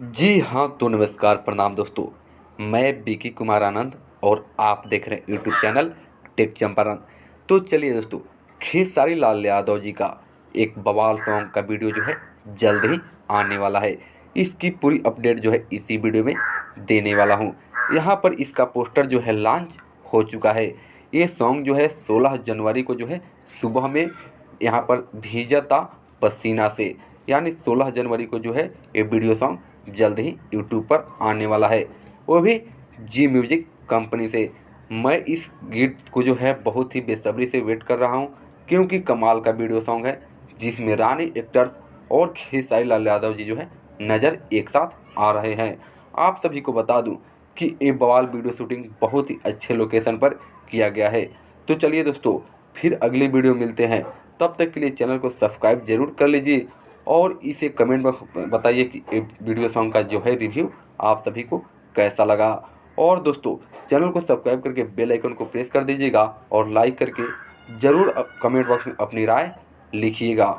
जी हाँ, तो नमस्कार प्रणाम दोस्तों। मैं बीकी कुमार आनंद और आप देख रहे हैं यूट्यूब चैनल टेक चंपारण। तो चलिए दोस्तों, खेसारी लाल यादव जी का एक बवाल सॉन्ग का वीडियो जो है जल्द ही आने वाला है। इसकी पूरी अपडेट जो है इसी वीडियो में देने वाला हूँ। यहाँ पर इसका पोस्टर जो है लॉन्च हो चुका है। ये सॉन्ग जो है 16 जनवरी को जो है सुबह में यहाँ पर भीजता पसीना से, यानी 16 जनवरी को जो है ये वीडियो सॉन्ग जल्द ही यूट्यूब पर आने वाला है, वो भी जी म्यूजिक कंपनी से। मैं इस गीत को जो है बहुत ही बेसब्री से वेट कर रहा हूँ, क्योंकि कमाल का वीडियो सॉन्ग है जिसमें रानी एक्टर्स और खेसारी लाल यादव जी जो है नज़र एक साथ आ रहे हैं। आप सभी को बता दूं कि ये बवाल वीडियो शूटिंग बहुत ही अच्छे लोकेशन पर किया गया है। तो चलिए दोस्तों, फिर अगली वीडियो मिलते हैं। तब तक के लिए चैनल को सब्सक्राइब जरूर कर लीजिए और इसे कमेंट में बताइए कि ये वीडियो सॉन्ग का जो है रिव्यू आप सभी को कैसा लगा। और दोस्तों, चैनल को सब्सक्राइब करके बेल आइकन को प्रेस कर दीजिएगा और लाइक करके ज़रूर कमेंट बॉक्स में अपनी राय लिखिएगा।